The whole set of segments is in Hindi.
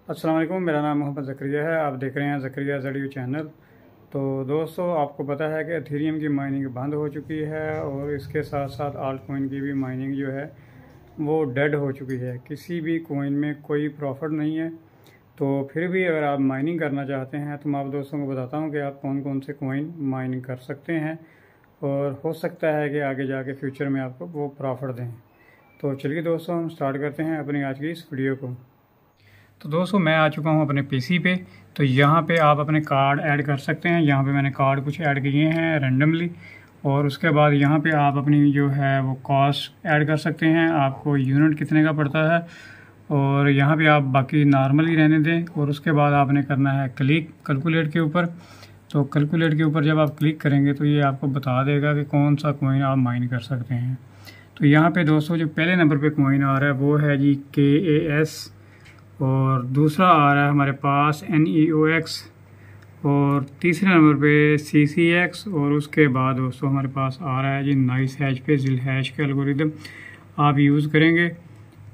अस्सलाम वालेकुम, मेरा नाम मोहम्मद ज़करिया है। आप देख रहे हैं ज़करिया ज़रियो चैनल। तो दोस्तों, आपको पता है कि एथेरियम की माइनिंग बंद हो चुकी है और इसके साथ साथ आल्ट कोइन की भी माइनिंग जो है वो डेड हो चुकी है। किसी भी कोइन में कोई प्रॉफिट नहीं है। तो फिर भी अगर आप माइनिंग करना चाहते हैं तो मैं आप दोस्तों को बताता हूँ कि आप कौन कौन से कोइन माइनिंग कर सकते हैं और हो सकता है कि आगे जाके फ्यूचर में आपको वो प्रॉफिट दें। तो चलिए दोस्तों, हम स्टार्ट करते हैं अपनी आज की इस वीडियो को। तो दोस्तों, मैं आ चुका हूँ अपने पीसी पे। तो यहाँ पे आप अपने कार्ड ऐड कर सकते हैं। यहाँ पे मैंने कार्ड कुछ ऐड किए हैं रैंडमली, और उसके बाद यहाँ पे आप अपनी जो है वो कॉस्ट ऐड कर सकते हैं, आपको यूनिट कितने का पड़ता है। और यहाँ पे आप बाकी नॉर्मली रहने दें, और उसके बाद आपने करना है क्लिक कैलकुलेट के ऊपर। तो कैलकुलेट के ऊपर जब आप क्लिक करेंगे तो ये आपको बता देगा कि कौन सा कोइन आप माइन कर सकते हैं। तो यहाँ पे दोस्तों, जो पहले नंबर पे कोइन आ रहा है वो है जी KAS, और दूसरा आ रहा है हमारे पास NEOX, और तीसरे नंबर पे CCX, और उसके बाद दोस्तों हमारे पास आ रहा है जी नाइस हैश पे जिल हैश का एल्गोरिदम आप यूज़ करेंगे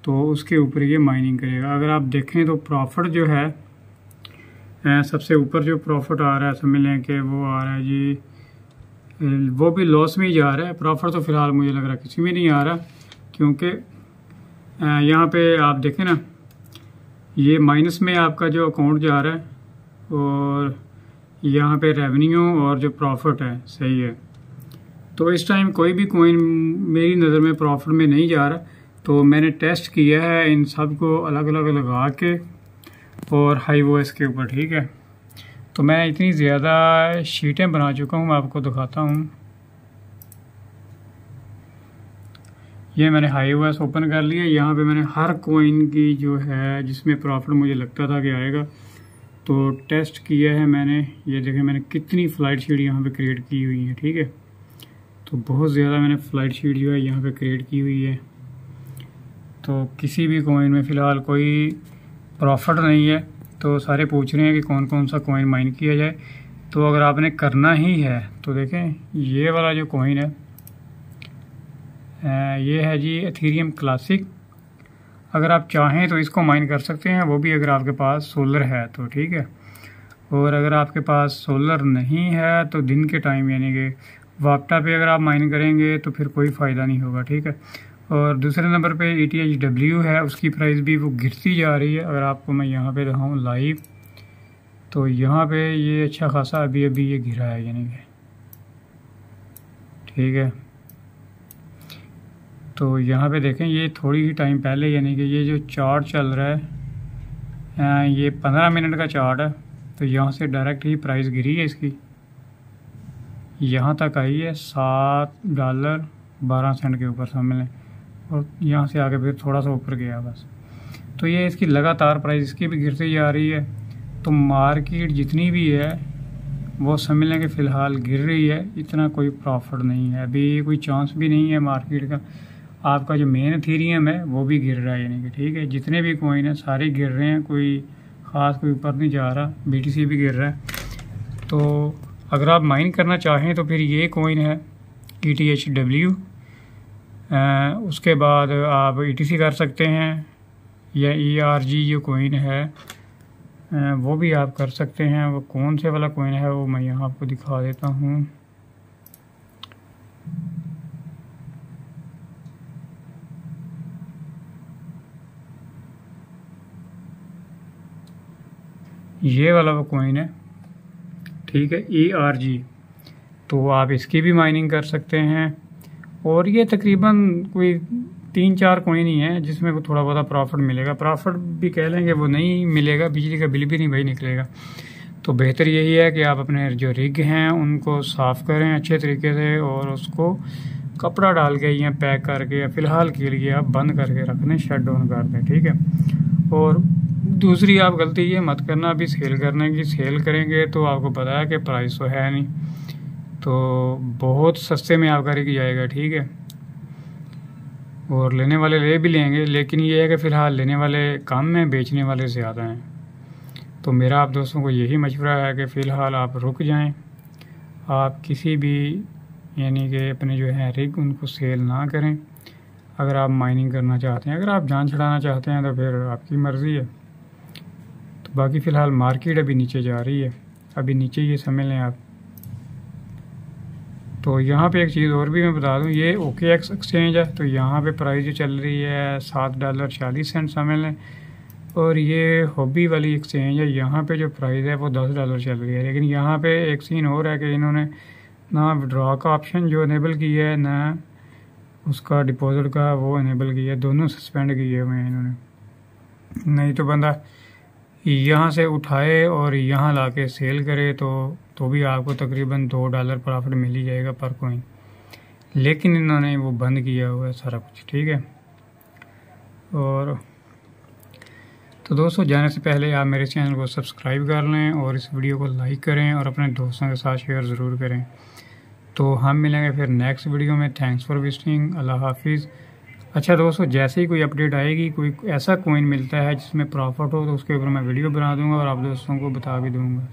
तो उसके ऊपर ये माइनिंग करेगा। अगर आप देखें तो प्रॉफिट जो है सबसे ऊपर जो प्रॉफिट आ रहा है समझ लें कि वो आ रहा है जी, वो भी लॉस में ही जा रहा है। प्रॉफिट तो फ़िलहाल मुझे लग रहा है किसी में नहीं आ रहा, क्योंकि यहाँ पे आप देखें ना, ये माइनस में आपका जो अकाउंट जा रहा है, और यहाँ पे रेवेन्यू और जो प्रॉफिट है सही है। तो इस टाइम कोई भी कोइन मेरी नज़र में प्रॉफिट में नहीं जा रहा। तो मैंने टेस्ट किया है इन सब को अलग अलग लगा के और हाई वॉइस के ऊपर, ठीक है। तो मैं इतनी ज़्यादा शीटें बना चुका हूँ, मैं आपको दिखाता हूँ। ये मैंने हाई वॉइस ओपन कर लिया। यहाँ पे मैंने हर कोइन की जो है जिसमें प्रॉफिट मुझे लगता था कि आएगा तो टेस्ट किया है मैंने। ये देखें मैंने कितनी फ़्लाइट शीट यहाँ पे क्रिएट की हुई है, ठीक है। तो बहुत ज़्यादा मैंने फ़्लाइट शीट जो है यहाँ पे क्रिएट की हुई है। तो किसी भी कोइन में फ़िलहाल कोई प्रॉफिट नहीं है। तो सारे पूछ रहे हैं कि कौन कौन सा कोइन माइन किया जाए। तो अगर आपने करना ही है तो देखें, ये वाला जो कोइन है ये है जी एथेरियम क्लासिक। अगर आप चाहें तो इसको माइन कर सकते हैं, वो भी अगर आपके पास सोलर है तो, ठीक है। और अगर आपके पास सोलर नहीं है तो दिन के टाइम यानी कि वापटा पे अगर आप माइन करेंगे तो फिर कोई फ़ायदा नहीं होगा, ठीक है। और दूसरे नंबर पे ETHW है, उसकी प्राइस भी वो गिरती जा रही है। अगर आपको मैं यहाँ पे दिखाऊँ लाइव, तो यहाँ पे ये अच्छा खासा अभी अभी ये गिरा है यानी कि, ठीक है। तो यहाँ पे देखें, ये थोड़ी ही टाइम पहले यानी कि ये जो चार्ट चल रहा है ये 15 मिनट का चार्ट है। तो यहाँ से डायरेक्ट ही प्राइस गिरी है इसकी, यहाँ तक आई है $7.12 के ऊपर समझ लें, और यहाँ से आगे फिर थोड़ा सा ऊपर गया बस। तो ये इसकी लगातार प्राइस इसकी भी गिरती जा रही है। तो मार्केट जितनी भी है वो समझ लें कि फ़िलहाल गिर रही है, इतना कोई प्रॉफिट नहीं है, अभी कोई चांस भी नहीं है मार्केट का। आपका जो मेन एथेरियम है वो भी गिर रहा है यानी कि, ठीक है। जितने भी कोइन हैं सारे गिर रहे हैं, कोई ख़ास कोई ऊपर नहीं जा रहा। BTC भी गिर रहा है। तो अगर आप माइन करना चाहें तो फिर ये कोइन है ETHW, उसके बाद आप ETC कर सकते हैं, या ERG जो कोइन है वो भी आप कर सकते हैं। वो कौन से वाला कोइन है वो मैं यहाँ आपको दिखा देता हूँ। ये वाला वो कोइन है, ठीक है, ERG। तो आप इसकी भी माइनिंग कर सकते हैं। और ये तकरीबन कोई 3-4 कोइन ही है जिसमें को थोड़ा बहुत प्रॉफिट मिलेगा। प्रॉफिट भी कह लेंगे वो नहीं मिलेगा, बिजली का बिल भी नहीं भाई निकलेगा। तो बेहतर यही है कि आप अपने जो रिग हैं उनको साफ़ करें अच्छे तरीके से, और उसको कपड़ा डाल के या पैक करके या फ़िलहाल के लिए आप बंद करके रख दें, शट डाउन कर दें, ठीक है। और दूसरी आप गलती ये मत करना अभी सेल करने की। सेल करेंगे तो आपको पता है कि प्राइस तो है नहीं, तो बहुत सस्ते में आपका रिग जाएगा, ठीक है। और लेने वाले ले भी लेंगे, लेकिन ये है कि फ़िलहाल लेने वाले कम हैं, बेचने वाले ज़्यादा हैं। तो मेरा आप दोस्तों को यही मशवरा है कि फ़िलहाल आप रुक जाएं। आप किसी भी यानी कि अपने जो है रिग उनको सेल ना करें। अगर आप माइनिंग करना चाहते हैं, अगर आप जान छुड़ाना चाहते हैं तो फिर आपकी मर्ज़ी है। तो बाकी फ़िलहाल मार्केट अभी नीचे जा रही है, अभी नीचे ये समझ लें आप। तो यहाँ पे एक चीज़ और भी मैं बता दूँ, ये OKX एक्सचेंज है, तो यहाँ पे प्राइस जो चल रही है $7.40 समझ लें। और ये हॉबी वाली एक्सचेंज है, यहाँ पे जो प्राइस है वो $10 चल रही है। लेकिन यहाँ पे एक सीन और है कि इन्होंने ना विड्रॉ का ऑप्शन जो इनेबल किया है, ना उसका डिपॉजिट का वो इनेबल किया है, दोनों सस्पेंड किए हुए हैं इन्होंने। नहीं तो बंदा यहाँ से उठाए और यहाँ ला के सेल करे तो भी आपको तकरीबन $2 प्रॉफिट मिल ही जाएगा पर कॉइन। लेकिन इन्होंने वो बंद किया हुआ है सारा कुछ, ठीक है। और तो दोस्तों, जाने से पहले आप मेरे चैनल को सब्सक्राइब कर लें और इस वीडियो को लाइक करें और अपने दोस्तों के साथ शेयर ज़रूर करें। तो हम मिलेंगे फिर नेक्स्ट वीडियो में। Thanks for visiting. अल्लाह हाफिज़। अच्छा दोस्तों, जैसे ही कोई अपडेट आएगी, कोई ऐसा कॉइन मिलता है जिसमें प्रॉफिट हो, तो उसके ऊपर मैं वीडियो बना दूंगा और आप दोस्तों को बता भी दूंगा।